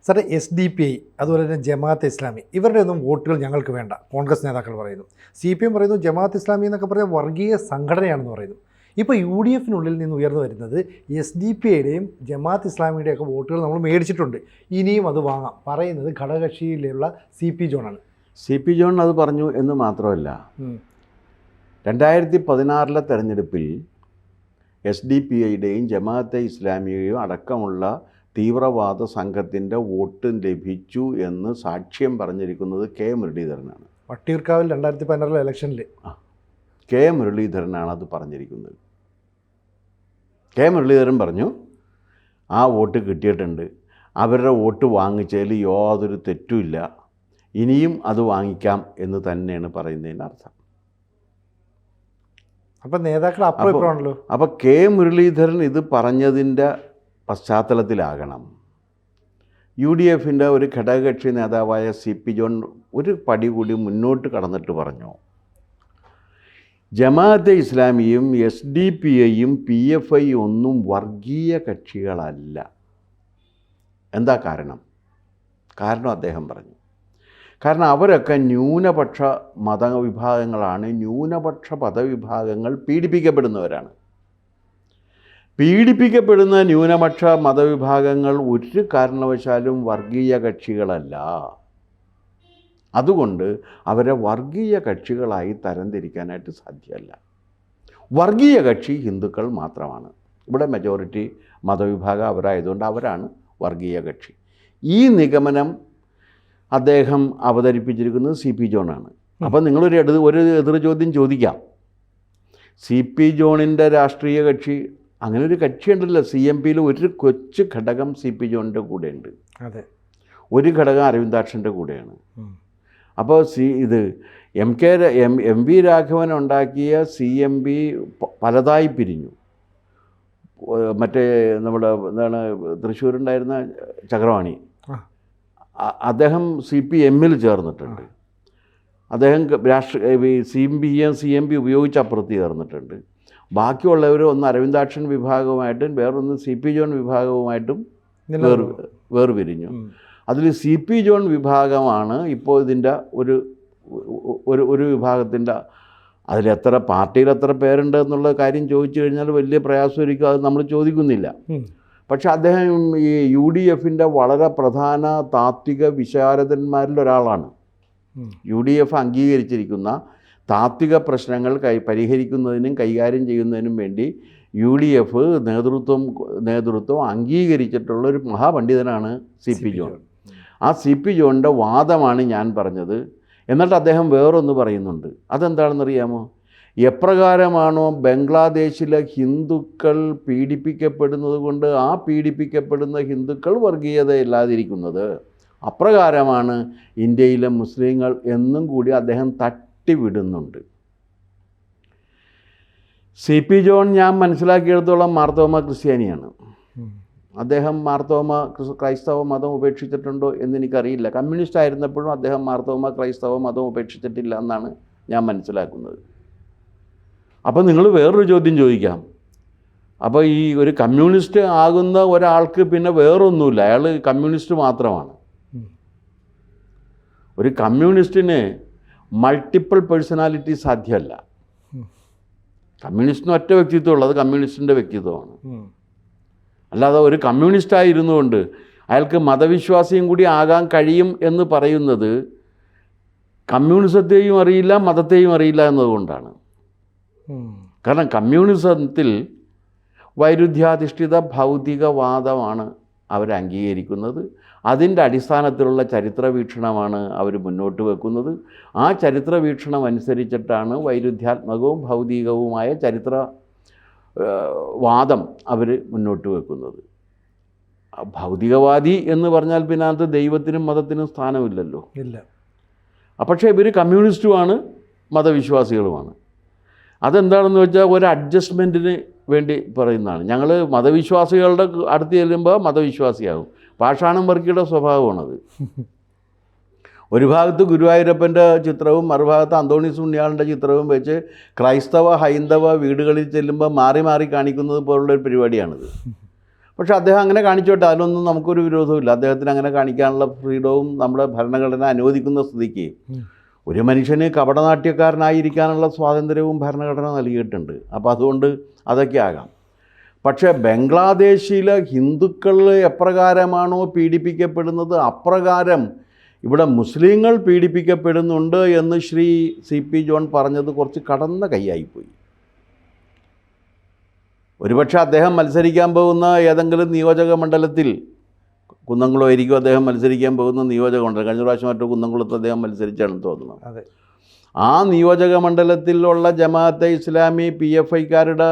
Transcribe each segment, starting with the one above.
സാറേ, SDP അതുപോലെ തന്നെ ജമാഅത്ത് ഇസ്ലാമി ഇവരുടെ ഒന്നും വോട്ടുകൾ ഞങ്ങൾക്ക് വേണ്ട, കോൺഗ്രസ് നേതാക്കൾ പറയുന്നു. CPM പറയുന്നു ജമാഅത്ത് ഇസ്ലാമി എന്നൊക്കെ പറഞ്ഞാൽ വർഗീയ സംഘടനയാണെന്ന് പറയുന്നു. ഇപ്പോൾ UDFിനുള്ളിൽ നിന്ന് ഉയർന്നു വരുന്നത് SDPയുടെയും ജമാഅത്ത് ഇസ്ലാമിയുടെയൊക്കെ വോട്ടുകൾ നമ്മൾ മേടിച്ചിട്ടുണ്ട്, ഇനിയും അത് വാങ്ങാം പറയുന്നത് ഘടകകക്ഷിയിലുള്ള CP ജോണാണ്. CP ജോൺ അത് പറഞ്ഞു എന്ന് മാത്രമല്ല, 2016 തെരഞ്ഞെടുപ്പിൽ SDPയുടെയും ജമാഅത്തെ ഇസ്ലാമിയെയും അടക്കമുള്ള തീവ്രവാദ സംഘത്തിൻ്റെ വോട്ട് ലഭിച്ചു എന്ന് സാക്ഷ്യം പറഞ്ഞിരിക്കുന്നത് K മുരളീധരനാണ്. വട്ടിയൂർക്കാവിൽ 2016 ഇലക്ഷനിൽ K മുരളീധരനാണ് അത് പറഞ്ഞിരിക്കുന്നത്. K മുരളീധരൻ പറഞ്ഞു ആ വോട്ട് കിട്ടിയിട്ടുണ്ട്, അവരുടെ വോട്ട് വാങ്ങിച്ചതിൽ യാതൊരു തെറ്റുമില്ല, ഇനിയും അത് വാങ്ങിക്കാം എന്ന് തന്നെയാണ് പറയുന്നതിന് അർത്ഥം. അപ്പം നേതാക്കൾ അപ്പോഴാണല്ലോ. അപ്പോൾ K മുരളീധരൻ ഇത് പറഞ്ഞതിൻ്റെ പശ്ചാത്തലത്തിലാകണം UDFിൻ്റെ ഒരു ഘടകകക്ഷി നേതാവായ CP ജോൺ ഒരു പടി കൂടി മുന്നോട്ട് കടന്നിട്ട് പറഞ്ഞു, ജമാഅത്തെ ഇസ്ലാമിയും SDPയും PFI ഒന്നും വർഗീയ കക്ഷികളല്ല. എന്താ കാരണം അദ്ദേഹം പറഞ്ഞു, കാരണം അവരൊക്കെ ന്യൂനപക്ഷ മതവിഭാഗങ്ങളാണ്, ന്യൂനപക്ഷ മതവിഭാഗങ്ങൾ പീഡിപ്പിക്കപ്പെടുന്നവരാണ്. പീഡിപ്പിക്കപ്പെടുന്ന ന്യൂനപക്ഷ മതവിഭാഗങ്ങൾ ഒരു കാരണവശാലും വർഗീയ കക്ഷികളല്ല. അതുകൊണ്ട് അവരെ വർഗീയ കക്ഷികളായി തരംതിരിക്കാനായിട്ട് സാധ്യമല്ല. വർഗീയ കക്ഷി ഹിന്ദുക്കൾ മാത്രമാണ്. ഇവിടെ മെജോറിറ്റി മതവിഭാഗം അവരായതുകൊണ്ട് അവരാണ് വർഗീയ കക്ഷി. ഈ നിഗമനം അദ്ദേഹം അവതരിപ്പിച്ചിരിക്കുന്നത് CP ജോണാണ്. അപ്പം നിങ്ങളൊരു എതിർ ചോദ്യം ചോദിക്കാം, CP ജോണിൻ്റെ രാഷ്ട്രീയ കക്ഷി അങ്ങനെ ഒരു കക്ഷിയുണ്ടല്ലോ, CMPയിൽ ഒരു കൊച്ചു ഘടകം CP ജോണിൻ്റെ കൂടെയുണ്ട്, അതെ, ഒരു ഘടകം അരവിന്ദാക്ഷൻ്റെ കൂടെയാണ്. അപ്പോൾ ഇത് MV രാഘവൻ ഉണ്ടാക്കിയ CMP പലതായി പിരിഞ്ഞു. മറ്റേ നമ്മുടെ എന്താണ് തൃശ്ശൂരുണ്ടായിരുന്ന ചക്രവാണി, അദ്ദേഹം CPMൽ ചേർന്നിട്ടുണ്ട്. അദ്ദേഹം CMP ഉപയോഗിച്ച് അപ്പുറത്ത് ചേർന്നിട്ടുണ്ട്. ബാക്കിയുള്ളവർ ഒന്ന് അരവിന്ദാക്ഷൻ വിഭാഗവുമായിട്ടും വേറൊന്ന് CP ജോൺ വിഭാഗവുമായിട്ടും വേർപിരിഞ്ഞു. അതിൽ CP ജോൺ വിഭാഗമാണ് ഇപ്പോൾ ഇതിൻ്റെ ഒരു വിഭാഗത്തിൻ്റെ, അതിലെത്ര പാർട്ടിയിൽ എത്ര പേരുണ്ട് എന്നുള്ള കാര്യം ചോദിച്ചു കഴിഞ്ഞാൽ വലിയ പ്രയാസമായിരിക്കും, അത് നമ്മൾ ചോദിക്കുന്നില്ല. പക്ഷെ അദ്ദേഹം ഈ UDFിൻ്റെ വളരെ പ്രധാന താത്വിക വിശാരദന്മാരിൽ ഒരാളാണ്. UDF അംഗീകരിച്ചിരിക്കുന്ന താത്വിക പ്രശ്നങ്ങൾ പരിഹരിക്കുന്നതിനും കൈകാര്യം ചെയ്യുന്നതിനും വേണ്ടി UDF നേതൃത്വം അംഗീകരിച്ചിട്ടുള്ള ഒരു മഹാപണ്ഡിതനാണ് CP ജോൺ. ആ CP ജോണിൻ്റെ വാദമാണ് ഞാൻ പറഞ്ഞത്. എന്നിട്ട് അദ്ദേഹം വേറൊന്ന് പറയുന്നുണ്ട്, അതെന്താണെന്നറിയാമോ? എപ്രകാരമാണോ ബംഗ്ലാദേശിലെ ഹിന്ദുക്കൾ പീഡിപ്പിക്കപ്പെടുന്നത് കൊണ്ട് ആ പീഡിപ്പിക്കപ്പെടുന്ന ഹിന്ദുക്കൾ വർഗീയതയില്ലാതിരിക്കുന്നത്, അപ്രകാരമാണ് ഇന്ത്യയിലെ മുസ്ലിങ്ങൾ എന്നും കൂടി അദ്ദേഹം തട്ടിവിടുന്നുണ്ട്. CP ജോൺ ഞാൻ മനസ്സിലാക്കിയെടുത്തോളം മാർത്തോമ ക്രിസ്ത്യാനിയാണ്. അദ്ദേഹം ക്രൈസ്തവ മതം ഉപേക്ഷിച്ചിട്ടുണ്ടോ എന്നെനിക്കറിയില്ല. കമ്മ്യൂണിസ്റ്റ് ആയിരുന്നപ്പോഴും അദ്ദേഹം ക്രൈസ്തവ മതം ഉപേക്ഷിച്ചിട്ടില്ല എന്നാണ് ഞാൻ മനസ്സിലാക്കുന്നത്. അപ്പോൾ നിങ്ങൾ വേറൊരു ചോദ്യം ചോദിക്കാം, അപ്പോൾ ഈ ഒരു കമ്മ്യൂണിസ്റ്റ് ആകുന്ന ഒരാൾക്ക് പിന്നെ വേറൊന്നുമില്ല, അയാൾ കമ്മ്യൂണിസ്റ്റ് മാത്രമാണ്. ഒരു കമ്മ്യൂണിസ്റ്റിന് മൾട്ടിപ്പിൾ പേഴ്സണാലിറ്റി സാധ്യമല്ല. കമ്മ്യൂണിസ്റ്റിന് ഒറ്റ വ്യക്തിത്വമുള്ളത്, അത് കമ്മ്യൂണിസ്റ്റിൻ്റെ വ്യക്തിത്വമാണ്. അല്ലാതെ ഒരു കമ്മ്യൂണിസ്റ്റായിരുന്നു കൊണ്ട് അയാൾക്ക് മതവിശ്വാസിയും കൂടി ആകാൻ കഴിയും എന്ന് പറയുന്നത് കമ്മ്യൂണിസത്തെയും അറിയില്ല മതത്തെയും അറിയില്ല എന്നതുകൊണ്ടാണ്. കാരണം കമ്മ്യൂണിസത്തിൽ വൈരുദ്ധ്യാധിഷ്ഠിത ഭൗതികവാദമാണ് അവർ അംഗീകരിക്കുന്നത്. അതിൻ്റെ അടിസ്ഥാനത്തിലുള്ള ചരിത്ര വീക്ഷണമാണ് അവർ മുന്നോട്ട് വെക്കുന്നത്. ആ ചരിത്ര വീക്ഷണം അനുസരിച്ചിട്ടാണ് വൈരുദ്ധ്യാത്മകവും ഭൗതികവുമായ വാദം അവർ മുന്നോട്ട് വെക്കുന്നത്. ഭൗതികവാദി എന്ന് പറഞ്ഞാൽ പിന്നെ അത് ദൈവത്തിനും മതത്തിനും സ്ഥാനമില്ലല്ലോ, ഇല്ല. പക്ഷേ ഇവർ കമ്മ്യൂണിസ്റ്റുമാണ് മതവിശ്വാസികളുമാണ്. അതെന്താണെന്ന് വെച്ചാൽ ഒരു അഡ്ജസ്റ്റ്മെൻറ്റിന് വേണ്ടി പറയുന്നതാണ്. ഞങ്ങൾ മതവിശ്വാസികളുടെ അടുത്ത് ചെല്ലുമ്പോൾ മതവിശ്വാസിയാകും. പാഷാണം വർക്കിയുടെ സ്വഭാവമാണത്. ഒരു ഭാഗത്ത് ഗുരുവായൂരപ്പൻ്റെ ചിത്രവും മറുഭാഗത്ത് അന്തോണീസ് ഉണ്ണിയാളിൻ്റെ ചിത്രവും വെച്ച് ക്രൈസ്തവ ഹൈന്ദവ വീടുകളിൽ ചെല്ലുമ്പോൾ മാറി മാറി കാണിക്കുന്നത് പോലുള്ളൊരു പരിപാടിയാണിത്. പക്ഷേ അദ്ദേഹം അങ്ങനെ കാണിച്ചോട്ടെ, അതിലൊന്നും നമുക്കൊരു വിരോധമില്ല. അദ്ദേഹത്തിന് അങ്ങനെ കാണിക്കാനുള്ള ഫ്രീഡവും നമ്മുടെ ഭരണഘടന അനുവദിക്കുന്ന സ്ഥിതിക്ക് ഒരു മനുഷ്യന് കപടനാട്യക്കാരനായിരിക്കാനുള്ള സ്വാതന്ത്ര്യവും ഭരണഘടന നൽകിയിട്ടുണ്ട്. അപ്പോൾ അതുകൊണ്ട് അതൊക്കെ ആകാം. പക്ഷേ ബംഗ്ലാദേശിലെ ഹിന്ദുക്കൾ എപ്രകാരമാണോ പീഡിപ്പിക്കപ്പെടുന്നത് അപ്രകാരം ഇവിടെ മുസ്ലിങ്ങൾ പീഡിപ്പിക്കപ്പെടുന്നുണ്ട് എന്ന് ശ്രീ CP ജോൺ പറഞ്ഞത് കുറച്ച് കടന്ന കൈയായിപ്പോയി. ഒരുപക്ഷെ അദ്ദേഹം മത്സരിക്കാൻ പോകുന്ന ഏതെങ്കിലും നിയോജക മണ്ഡലത്തിൽ, കുന്നംകുളമായിരിക്കും അദ്ദേഹം മത്സരിക്കാൻ പോകുന്ന നിയോജക മണ്ഡലം, കഴിഞ്ഞ പ്രാവശ്യം മറ്റു കുന്നംകുളത്ത് അദ്ദേഹം മത്സരിച്ചാണെന്ന് തോന്നുന്നു. അതെ, ആ നിയോജക മണ്ഡലത്തിലുള്ള ജമാഅത്തെ ഇസ്ലാമി PFIക്കാരുടെ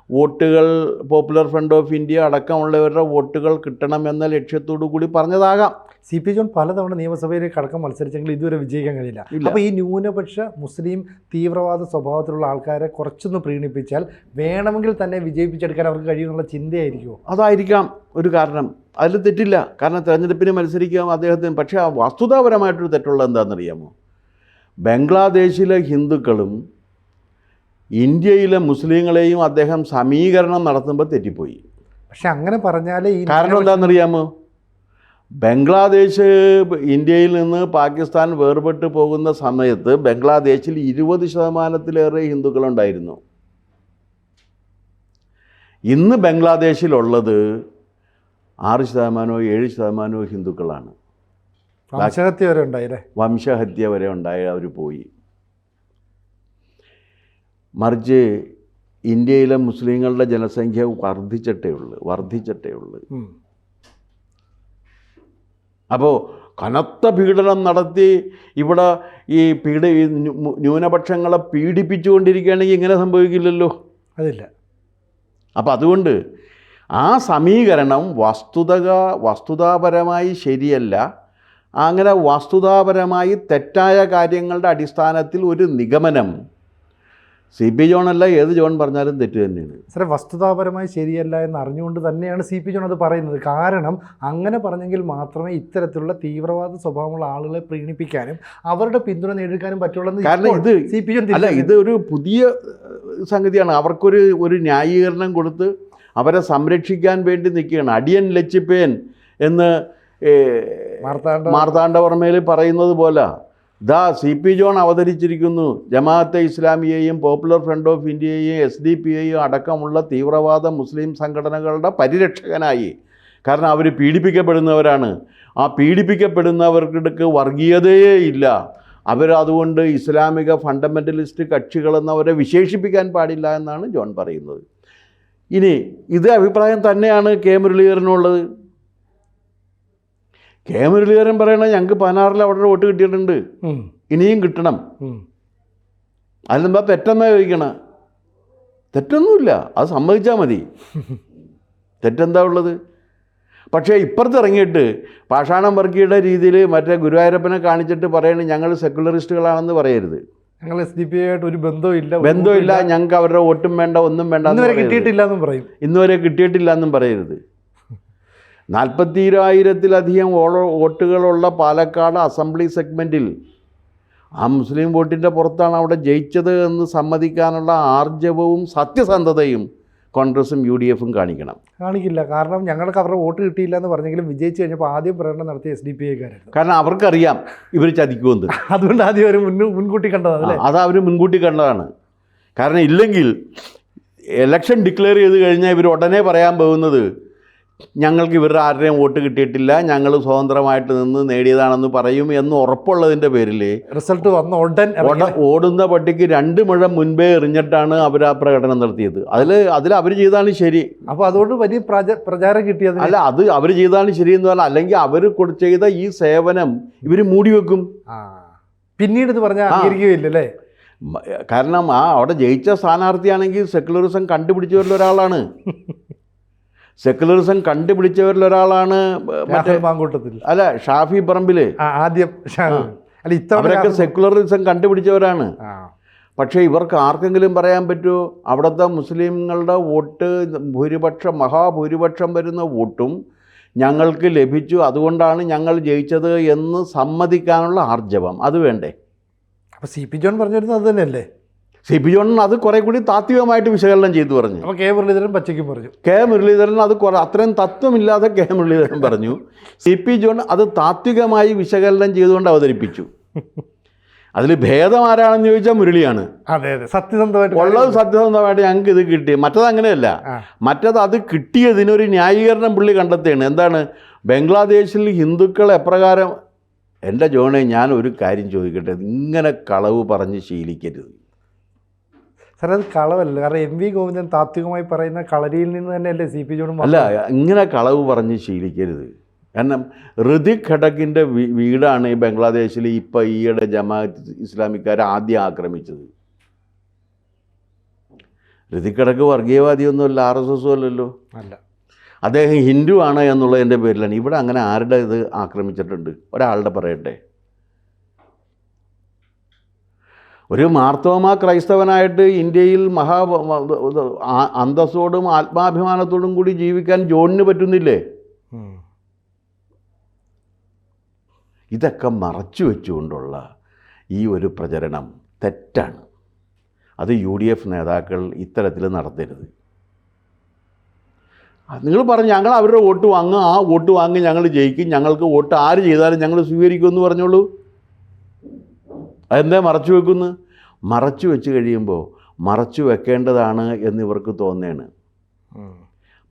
വോട്ടുകൾ, പോപ്പുലർ ഫ്രണ്ട് ഓഫ് ഇന്ത്യ അടക്കമുള്ളവരുടെ വോട്ടുകൾ കിട്ടണമെന്ന ലക്ഷ്യത്തോടു കൂടി പറഞ്ഞതാകാം. CP ജോൺ പലതവണ നിയമസഭയിലേക്ക് അടക്കം മത്സരിച്ചെങ്കിൽ ഇതുവരെ വിജയിക്കാൻ കഴിയില്ല. അപ്പോൾ ഈ ന്യൂനപക്ഷ മുസ്ലിം തീവ്രവാദ സ്വഭാവത്തിലുള്ള ആൾക്കാരെ കുറച്ചൊന്ന് പ്രീണിപ്പിച്ചാൽ വേണമെങ്കിൽ തന്നെ വിജയിപ്പിച്ചെടുക്കാൻ അവർക്ക് കഴിയുമെന്നുള്ള ചിന്തയായിരിക്കുമോ? അതായിരിക്കാം ഒരു കാരണം. അതിൽ തെറ്റില്ല. കാരണം തെരഞ്ഞെടുപ്പിന് മത്സരിക്കാം അദ്ദേഹത്തിന്. പക്ഷേ ആ വസ്തുതാപരമായിട്ടൊരു തെറ്റുള്ളത് എന്താണെന്നറിയാമോ? ബംഗ്ലാദേശിലെ ഹിന്ദുക്കളും ഇന്ത്യയിലെ മുസ്ലിങ്ങളെയും അദ്ദേഹം സമീകരണം നടത്തുമ്പോൾ തെറ്റിപ്പോയി. പക്ഷെ അങ്ങനെ പറഞ്ഞാലേ ഈ കാരണം എന്താണെന്നറിയാമോ? ബംഗ്ലാദേശ് ഇന്ത്യയിൽ നിന്ന് പാകിസ്ഥാൻ വേർപെട്ട് പോകുന്ന സമയത്ത് ബംഗ്ലാദേശിൽ 20% ഹിന്ദുക്കളുണ്ടായിരുന്നു. ഇന്ന് ബംഗ്ലാദേശിലുള്ളത് 6% 7% ഹിന്ദുക്കളാണ്. വംശഹത്യ വരെ ഉണ്ടായില്ലേ? വംശഹത്യ വരെ ഉണ്ടായി, അവർ പോയി. മറിച്ച് ഇന്ത്യയിലെ മുസ്ലിങ്ങളുടെ ജനസംഖ്യ വർദ്ധിച്ചിട്ടേ ഉള്ളൂ. അപ്പോൾ കനത്ത പീഡനം നടത്തി ഇവിടെ ഈ ന്യൂനപക്ഷങ്ങളെ പീഡിപ്പിച്ചുകൊണ്ടിരിക്കുകയാണെങ്കിൽ ഇങ്ങനെ സംഭവിക്കില്ലല്ലോ. അതില്ല. അപ്പോൾ അതുകൊണ്ട് ആ സമീകരണം വസ്തുതാപരമായി ശരിയല്ല. അങ്ങനെ വസ്തുതാപരമായി തെറ്റായ കാര്യങ്ങളുടെ അടിസ്ഥാനത്തിൽ ഒരു നിഗമനം CP ജോണല്ല ഏത് ജോൺ പറഞ്ഞാലും തെറ്റ് തന്നെയാണ്. സാറേ, വസ്തുതാപരമായി ശരിയല്ല എന്ന് അറിഞ്ഞുകൊണ്ട് തന്നെയാണ് CP ജോൺ അത് പറയുന്നത്. കാരണം അങ്ങനെ പറഞ്ഞെങ്കിൽ മാത്രമേ ഇത്തരത്തിലുള്ള തീവ്രവാദ സ്വഭാവമുള്ള ആളുകളെ പ്രീണിപ്പിക്കാനും അവരുടെ പിന്തുണ നേടിക്കാനും പറ്റുള്ളൂ. കാരണം ഇത് CP ജോൺ അല്ല, ഇത് ഒരു പുതിയ സംഗതിയാണ്. അവർക്കൊരു ന്യായീകരണം കൊടുത്ത് അവരെ സംരക്ഷിക്കാൻ വേണ്ടി നിൽക്കുകയാണ്. അടിയൻ ലച്ചിപ്പേൻ എന്ന് മാർത്താണ്ഡവർമ്മയിൽ പറയുന്നത് പോലെ CP ജോൺ അവതരിച്ചിരിക്കുന്നു. ജമാഅത്തെ ഇസ്ലാമിയെയും പോപ്പുലർ ഫ്രണ്ട് ഓഫ് ഇന്ത്യയെയും SDP-യെയും അടക്കമുള്ള തീവ്രവാദ മുസ്ലിം സംഘടനകളുടെ പരിരക്ഷകനായി. കാരണം അവർ പീഡിപ്പിക്കപ്പെടുന്നവരാണ്. ആ പീഡിപ്പിക്കപ്പെടുന്നവർക്ക് വർഗീയതയേ ഇല്ല. അവരതുകൊണ്ട് ഇസ്ലാമിക ഫണ്ടമെൻ്റലിസ്റ്റ് കക്ഷികളെന്നവരെ വിശേഷിപ്പിക്കാൻ പാടില്ല എന്നാണ് ജോൺ പറയുന്നത്. ഇനി ഇതേ അഭിപ്രായം തന്നെയാണ് മുരളീധരനുള്ളത്. മുരളീധരൻ പറയണത് ഞങ്ങൾക്ക് 16 അവിടെ വോട്ട് കിട്ടിയിട്ടുണ്ട്, ഇനിയും കിട്ടണം. അതിലെന്താ തെറ്റെന്നാ ചോദിക്കണം? തെറ്റൊന്നുമില്ല, അത് സമ്മതിച്ചാൽ മതി. തെറ്റെന്താ ഉള്ളത്? പക്ഷേ ഇപ്പുറത്തിറങ്ങിയിട്ട് പാഷാണം വർക്കിയുടെ രീതിയിൽ മറ്റേ ഗുരുവായൂരപ്പനെ കാണിച്ചിട്ട് പറയണത് ഞങ്ങൾ സെക്കുലറിസ്റ്റുകളാണെന്ന് പറയരുത്. ഞങ്ങൾ SDP-ആയിട്ട് ഒരു ബന്ധമില്ല, ഞങ്ങൾക്ക് അവരുടെ വോട്ടും വേണ്ട, ഒന്നും വേണ്ട, ഇന്നുവരെ കിട്ടിയിട്ടില്ല എന്നും പറയരുത്. 42,000-ത്തിലധികം വോട്ടുകളുള്ള പാലക്കാട് അസംബ്ലി സെഗ്മെൻറ്റിൽ ആ മുസ്ലിം വോട്ടിൻ്റെ പുറത്താണ് അവിടെ ജയിച്ചത് എന്ന് സമ്മതിക്കാനുള്ള ആർജവവും സത്യസന്ധതയും കോൺഗ്രസും UDF-ഉം കാണിക്കില്ല. കാരണം ഞങ്ങൾക്ക് അവരുടെ വോട്ട് കിട്ടിയില്ല എന്ന് പറഞ്ഞെങ്കിലും വിജയിച്ചു കഴിഞ്ഞപ്പോൾ ആദ്യം പ്രകടനം നടത്തിയ SDP-കാരായിരുന്നു. കാരണം അവർക്കറിയാം ഇവർ ചതിക്കുമെന്ന്. അതുകൊണ്ട് ആദ്യം അവർ മുൻകൂട്ടി കണ്ടതാണ്. അത് അവർ മുൻകൂട്ടി കണ്ടതാണ്. കാരണം ഇല്ലെങ്കിൽ ഇലക്ഷൻ ഡിക്ലെയർ ചെയ്ത് കഴിഞ്ഞാൽ ഇവർ ഉടനെ പറയാൻ പോകുന്നത് ഞങ്ങൾക്ക് ഇവരുടെ ആരുടെയും വോട്ട് കിട്ടിയിട്ടില്ല, ഞങ്ങൾ സ്വതന്ത്രമായിട്ട് നിന്ന് നേടിയതാണെന്ന് പറയും എന്ന് ഉറപ്പുള്ളതിൻ്റെ പേരിൽ റിസൾട്ട് വന്ന ഓടുന്ന പട്ടിക്ക് 2 മുഴം മുൻപേ എറിഞ്ഞിട്ടാണ് അവർ ആ പ്രകടനം നടത്തിയത്. അതിൽ അവർ ചെയ്താണ് ശരി. അപ്പോൾ അതുകൊണ്ട് വലിയ പ്രചാരം കിട്ടിയത് അല്ല, അത് അവർ ചെയ്താണ് ശരിയെന്ന് പറഞ്ഞാൽ അല്ലെങ്കിൽ അവർ ചെയ്ത ഈ സേവനം ഇവർ മൂടി വെക്കും. പിന്നീട് ഇത് പറഞ്ഞാൽ അംഗീകരിക്കുകയില്ലല്ലേ? കാരണം അവിടെ ജയിച്ച സ്ഥാനാർത്ഥിയാണെങ്കിൽ സെക്കുലറിസം കണ്ടുപിടിച്ചവരിലൊരാളാണ്. സെക്കുലറിസം കണ്ടുപിടിച്ചവരിലൊരാളാണ് അല്ല ഷാഫി പറമ്പിൽ. ആദ്യം അവരൊക്കെ സെക്കുലറിസം കണ്ടുപിടിച്ചവരാണ്. പക്ഷേ ഇവർക്ക് ആർക്കെങ്കിലും പറയാൻ പറ്റുമോ അവിടുത്തെ മുസ്ലിങ്ങളുടെ വോട്ട് മഹാഭൂരിപക്ഷം വരുന്ന വോട്ടും ഞങ്ങൾക്ക് ലഭിച്ചു, അതുകൊണ്ടാണ് ഞങ്ങൾ ജയിച്ചത് എന്ന് സമ്മതിക്കാനുള്ള ആർജവം അത് വേണ്ടേ? അപ്പോൾ CP ജോൺ പറഞ്ഞിരുന്നത് അത് തന്നെയല്ലേ? സി പി ജോൺ അത് കുറേ കൂടി താത്വികമായിട്ട് വിശകലനം ചെയ്തു പറഞ്ഞു. അപ്പോൾ കെ മുരളീധരൻ പച്ചയ്ക്കും പറഞ്ഞു. കെ മുരളീധരൻ അത് അത്രയും തത്വമില്ലാതെ കെ മുരളീധരൻ പറഞ്ഞു. സി പി ജോൺ അത് താത്വികമായി വിശകലനം ചെയ്തുകൊണ്ട് അവതരിപ്പിച്ചു. അതിൽ ഭേദം ആരാണെന്ന് ചോദിച്ചാൽ മുരളിയാണ്. അതെ അതെ, സത്യസന്ധമായിട്ട് ഉള്ളത് സത്യസന്ധമായിട്ട് ഞങ്ങൾക്ക് ഇത് കിട്ടി. മറ്റത് അങ്ങനെയല്ല. മറ്റത് അത് കിട്ടിയതിനൊരു ന്യായീകരണം പുള്ളി കണ്ടെത്തുകയാണ്. എന്താണ്? ബംഗ്ലാദേശിൽ ഹിന്ദുക്കൾ എപ്രകാരം. എൻ്റെ ജോണെ, ഞാൻ ഒരു കാര്യം ചോദിക്കട്ടെ, ഇങ്ങനെ കളവ് പറഞ്ഞ് ശീലിക്കരുത്. സാർ, അത് കളവല്ല. കാരണം എം വി ഗോവിന്ദൻ താത്വികമായി പറയുന്ന കളരിയിൽ നിന്ന് തന്നെയല്ലേ സി പി ജോണും. അല്ല, ഇങ്ങനെ കളവ് പറഞ്ഞ് ശീലിക്കരുത്. കാരണം ഋതിക് ഘടകിൻ്റെ വീടാണ് ഈ ബംഗ്ലാദേശിൽ ഇപ്പോൾ ഈയിടെ ജമാഅത്ത് ഇസ്ലാമിക്കാർ ആദ്യം ആക്രമിച്ചത്. ഋതിക് ഘടക് വർഗീയവാദിയൊന്നുമല്ല, RSS അല്ലല്ലോ. അല്ല, അദ്ദേഹം ഹിന്ദു ആണ് എന്നുള്ളതിൻ്റെ പേരിലാണ്. ഇവിടെ അങ്ങനെ ആരുടെ ഇത് ആക്രമിച്ചിട്ടുണ്ട്? ഒരാളുടെ പറയട്ടെ. ഒരു മാർത്തോമ ക്രൈസ്തവനായിട്ട് ഇന്ത്യയിൽ അന്തസ്സോടും ആത്മാഭിമാനത്തോടും കൂടി ജീവിക്കാൻ ജോണിന് പറ്റുന്നില്ലേ? ഇതൊക്കെ മറച്ചു വെച്ചുകൊണ്ടുള്ള ഈ ഒരു പ്രചരണം തെറ്റാണ്. അത് UDF നേതാക്കൾ ഇത്തരത്തിൽ നടത്തരുത്. നിങ്ങൾ പറഞ്ഞു ഞങ്ങൾ അവരുടെ വോട്ട് വാങ്ങും, ആ വോട്ട് വാങ്ങി ഞങ്ങൾ ജയിക്കും, ഞങ്ങൾക്ക് വോട്ട് ആര് ചെയ്താലും ഞങ്ങൾ സ്വീകരിക്കുമെന്ന് പറഞ്ഞോളൂ. അതെന്താ മറച്ചു വെക്കുന്നു? മറച്ചു വെച്ച് കഴിയുമ്പോൾ മറച്ചു വെക്കേണ്ടതാണ് എന്നിവർക്ക് തോന്നുകയാണ്.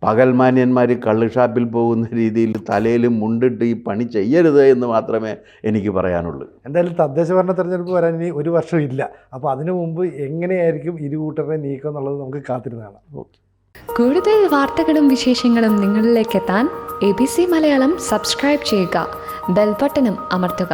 പകൽമാന്യന്മാർ കള്ളുഷാപ്പിൽ പോകുന്ന രീതിയിൽ തലയിലും മുണ്ടിട്ട് ഈ പണി ചെയ്യരുത് എന്ന് മാത്രമേ എനിക്ക് പറയാനുള്ളൂ. എന്തായാലും തദ്ദേശ ഭരണ തെരഞ്ഞെടുപ്പ് വരാൻ ഇനി ഒരു വർഷം ഇല്ല. അപ്പോൾ അതിനു മുമ്പ് എങ്ങനെയായിരിക്കും ഇരു കൂട്ടരുടെ നീക്കം എന്നുള്ളത് നമുക്ക് കാത്തിരുന്നതാണ്. ഓക്കെ. കൂടുതൽ വാർത്തകളും വിശേഷങ്ങളും നിങ്ങളിലേക്ക് എത്താൻ ABC മലയാളം സബ്സ്ക്രൈബ് ചെയ്യുക, ബെൽ ബട്ടണും അമർത്തുക.